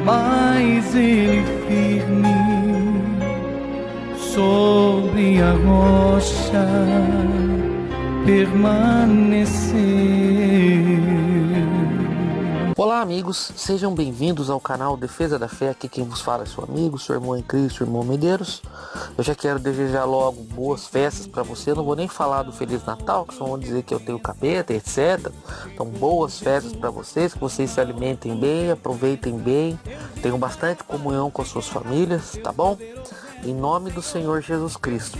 mas ele firme sobre a rocha permaneceu. Olá amigos, sejam bem-vindos ao canal Defesa da Fé. Aqui quem vos fala é seu amigo, seu irmão em Cristo, irmão Medeiros. Eu já quero desejar logo boas festas para você. Não vou nem falar do Feliz Natal, que só vão dizer que eu tenho capeta, etc. Então boas festas para vocês, que vocês se alimentem bem, aproveitem bem, tenham bastante comunhão com as suas famílias, tá bom? Em nome do Senhor Jesus Cristo.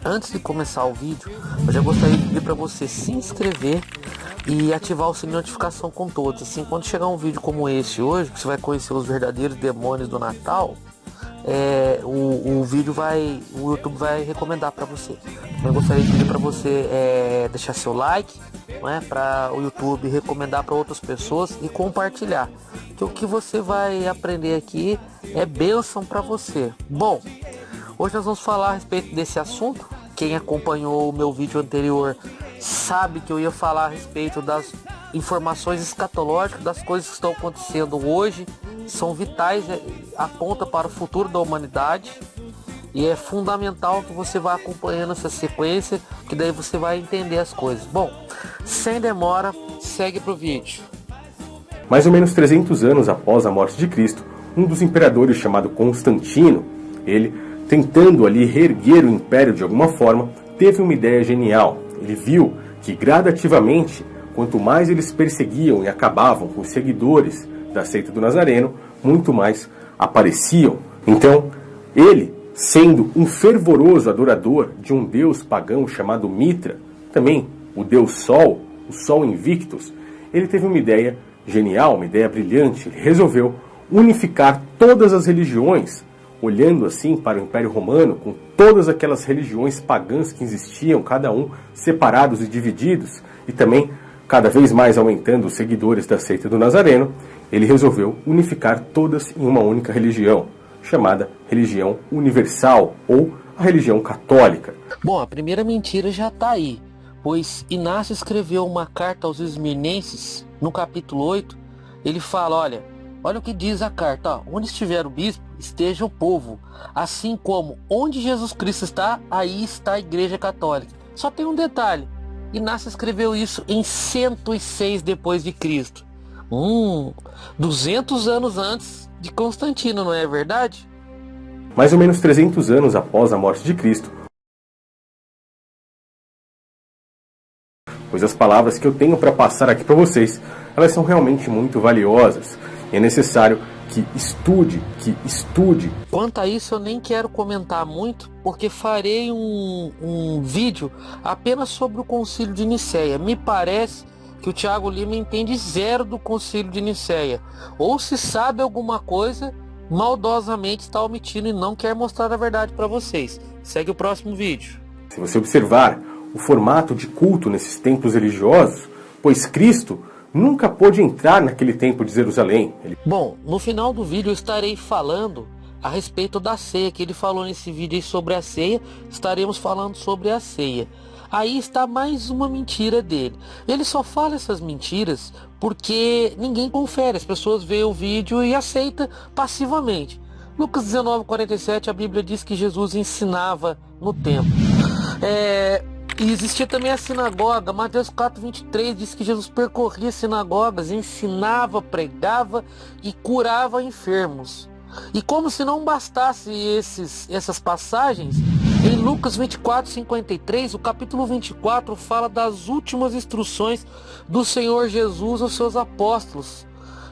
Antes de começar o vídeo, eu já gostaria de pedir para você se inscrever e ativar o sininho de notificação com todos. Assim, quando chegar um vídeo como esse hoje, que você vai conhecer os verdadeiros demônios do Natal, o YouTube vai recomendar para você. Eu gostaria de pedir para você deixar seu like, né, para o YouTube recomendar para outras pessoas e compartilhar. Que o que você vai aprender aqui é bênção para você. Bom, hoje nós vamos falar a respeito desse assunto. Quem acompanhou o meu vídeo anterior sabe que eu ia falar a respeito das informações escatológicas, das coisas que estão acontecendo hoje, são vitais, aponta para o futuro da humanidade, e é fundamental que você vá acompanhando essa sequência, que daí você vai entender as coisas. Bom, sem demora, segue pro vídeo. Mais ou menos 300 anos após a morte de Cristo, um dos imperadores chamado Constantino, ele, tentando ali reerguer o império de alguma forma, teve uma ideia genial. Ele viu que gradativamente, quanto mais eles perseguiam e acabavam com os seguidores da seita do Nazareno, muito mais apareciam. Então, ele, sendo um fervoroso adorador de um deus pagão chamado Mitra, também o deus Sol, o Sol Invictus, ele teve uma ideia genial, uma ideia brilhante. Ele resolveu unificar todas as religiões, olhando assim para o Império Romano, com todas aquelas religiões pagãs que existiam, cada um separados e divididos, e também cada vez mais aumentando os seguidores da seita do Nazareno, ele resolveu unificar todas em uma única religião, chamada religião universal, ou a religião católica. Bom, a primeira mentira já está aí, pois Inácio escreveu uma carta aos Esmirnenses, no capítulo 8, ele fala, olha o que diz a carta, onde estiver o bispo, esteja o povo, assim como onde Jesus Cristo está, aí está a Igreja Católica. Só tem um detalhe, Inácio escreveu isso em 106 depois de Cristo. 200 anos antes de Constantino, não é verdade? Mais ou menos 300 anos após a morte de Cristo, pois as palavras que eu tenho para passar aqui para vocês, elas são realmente muito valiosas. É necessário que estude. Quanto a isso eu nem quero comentar muito, porque farei um vídeo apenas sobre o Concílio de Nicéia. Me parece que o Thiago Lima entende zero do Concílio de Nicéia. Ou se sabe alguma coisa, maldosamente está omitindo e não quer mostrar a verdade para vocês. Segue o próximo vídeo. Se você observar o formato de culto nesses templos religiosos, pois Cristo nunca pôde entrar naquele templo de Jerusalém. Bom, no final do vídeo eu estarei falando a respeito da ceia, que ele falou nesse vídeo aí sobre a ceia, estaremos falando sobre a ceia. Aí está mais uma mentira dele. Ele só fala essas mentiras porque ninguém confere, as pessoas veem o vídeo e aceitam passivamente. Lucas 19:47, a Bíblia diz que Jesus ensinava no templo. E existia também a sinagoga. Mateus 4:23 diz que Jesus percorria sinagogas, ensinava, pregava e curava enfermos. E como se não bastasse essas passagens, em Lucas 24:53, o capítulo 24 fala das últimas instruções do Senhor Jesus aos seus apóstolos.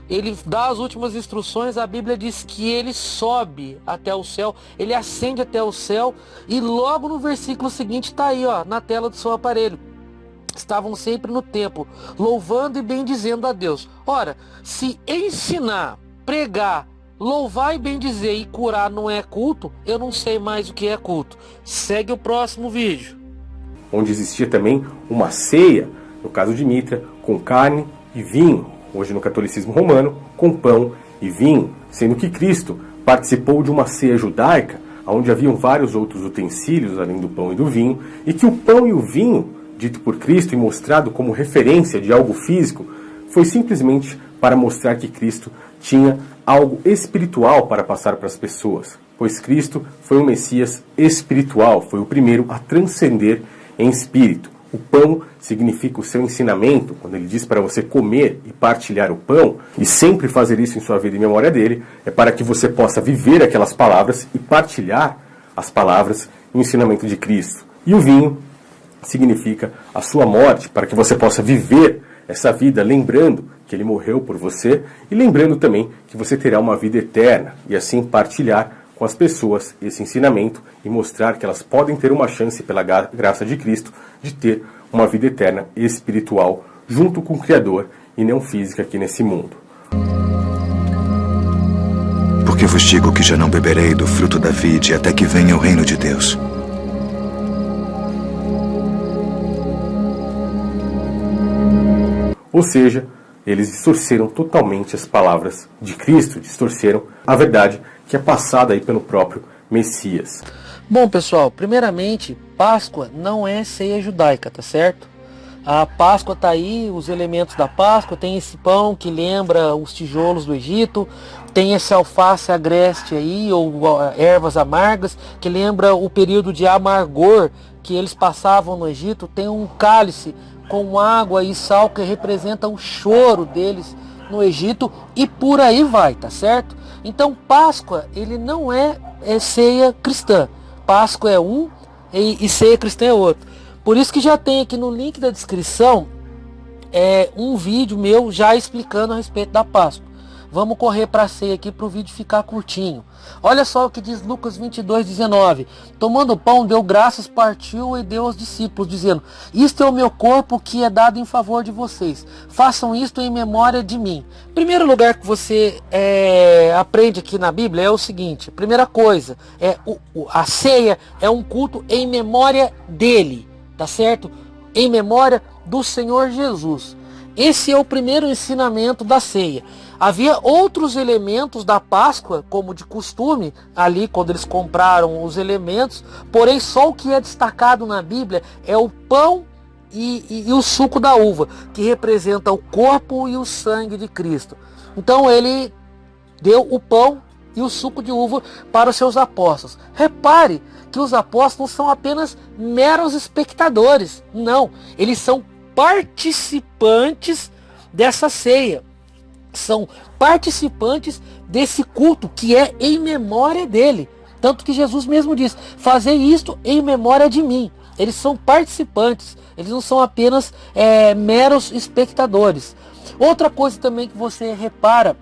Ele dá as últimas instruções, a Bíblia diz que ele sobe até o céu, ele ascende até o céu, e logo no versículo seguinte está aí, na tela do seu aparelho. Estavam sempre no templo, louvando e bendizendo a Deus. Ora, se ensinar, pregar, louvar e bendizer e curar não é culto, eu não sei mais o que é culto. Segue o próximo vídeo. Onde existia também uma ceia, no caso de Mitra, com carne e vinho. Hoje no catolicismo romano, com pão e vinho, sendo que Cristo participou de uma ceia judaica, onde haviam vários outros utensílios além do pão e do vinho, e que o pão e o vinho, dito por Cristo e mostrado como referência de algo físico, foi simplesmente para mostrar que Cristo tinha algo espiritual para passar para as pessoas, pois Cristo foi um Messias espiritual, foi o primeiro a transcender em espírito. O pão significa o seu ensinamento, quando ele diz para você comer e partilhar o pão, e sempre fazer isso em sua vida em memória dele, é para que você possa viver aquelas palavras e partilhar as palavras e o ensinamento de Cristo. E o vinho significa a sua morte, para que você possa viver essa vida lembrando que ele morreu por você e lembrando também que você terá uma vida eterna e assim partilhar com as pessoas esse ensinamento e mostrar que elas podem ter uma chance pela graça de Cristo de ter uma vida eterna espiritual junto com o Criador e não física aqui nesse mundo. Porque vos digo que já não beberei do fruto da vide até que venha o reino de Deus. Ou seja, eles distorceram totalmente as palavras de Cristo, distorceram a verdade que é passada aí pelo próprio Messias. Bom, pessoal, primeiramente, Páscoa não é ceia judaica, tá certo? A Páscoa tá aí, os elementos da Páscoa, tem esse pão que lembra os tijolos do Egito, tem esse alface agreste aí, ou ervas amargas, que lembra o período de amargor que eles passavam no Egito, tem um cálice com água e sal que representa o choro deles no Egito, e por aí vai, tá certo? Então Páscoa, ele não é ceia cristã. Páscoa é um e ceia cristã é outro. Por isso que já tem aqui no link da descrição um vídeo meu já explicando a respeito da Páscoa. Vamos correr para a ceia aqui para o vídeo ficar curtinho. Olha só o que diz Lucas 22:19. Tomando o pão, deu graças, partiu e deu aos discípulos, dizendo: isto é o meu corpo que é dado em favor de vocês. Façam isto em memória de mim. Primeiro lugar que você aprende aqui na Bíblia é o seguinte. Primeira coisa, a ceia é um culto em memória dele, tá certo? Em memória do Senhor Jesus. Esse é o primeiro ensinamento da ceia. Havia outros elementos da Páscoa, como de costume, ali quando eles compraram os elementos, porém só o que é destacado na Bíblia é o pão e o suco da uva, que representa o corpo e o sangue de Cristo. Então ele deu o pão e o suco de uva para os seus apóstolos. Repare que os apóstolos são apenas meros espectadores. Não, eles são participantes dessa ceia. São participantes desse culto que é em memória dele. Tanto que Jesus mesmo diz: fazei isto em memória de mim. Eles são participantes, eles não são apenas meros espectadores. Outra coisa também que você repara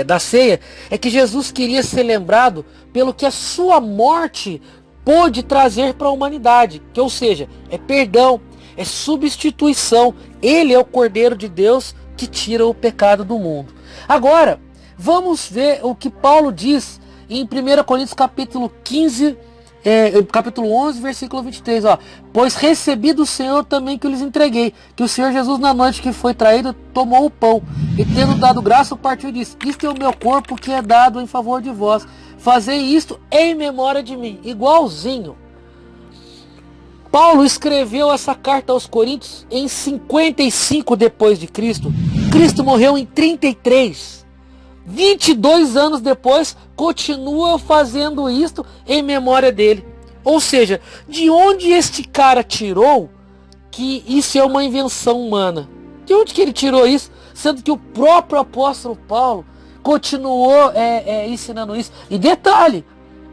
da ceia é que Jesus queria ser lembrado pelo que a sua morte pôde trazer para a humanidade, que, ou seja, é perdão, é substituição. Ele é o Cordeiro de Deus que tira o pecado do mundo. Agora, vamos ver o que Paulo diz em 1 Coríntios capítulo 15, capítulo 11, versículo 23. Ó. Pois recebi do Senhor também que eu lhes entreguei, que o Senhor Jesus, na noite que foi traído, tomou o pão, e tendo dado graça, partiu e disse: isto é o meu corpo que é dado em favor de vós. Fazei isto em memória de mim. Igualzinho. Paulo escreveu essa carta aos Coríntios em 55 depois de Cristo. Cristo morreu em 33. 22 anos depois, continua fazendo isto em memória dele. Ou seja, de onde este cara tirou que isso é uma invenção humana? De onde que ele tirou isso? Sendo que o próprio apóstolo Paulo continuou ensinando isso. E detalhe,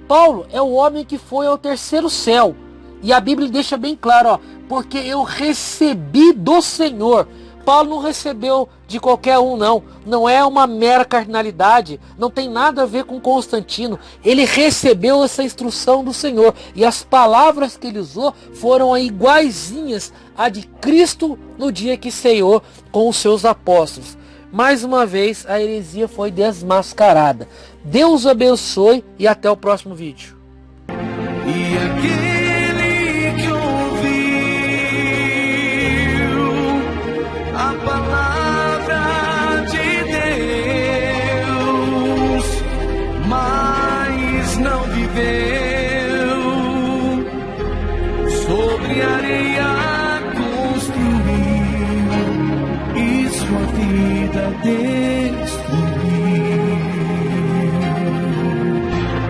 Paulo é o homem que foi ao terceiro céu. E a Bíblia deixa bem claro, ó, porque eu recebi do Senhor. Paulo não recebeu de qualquer um, não. Não é uma mera carnalidade, não tem nada a ver com Constantino. Ele recebeu essa instrução do Senhor. E as palavras que ele usou foram iguaizinhas a de Cristo no dia que ceou com os seus apóstolos. Mais uma vez, a heresia foi desmascarada. Deus abençoe e até o próximo vídeo. E aqui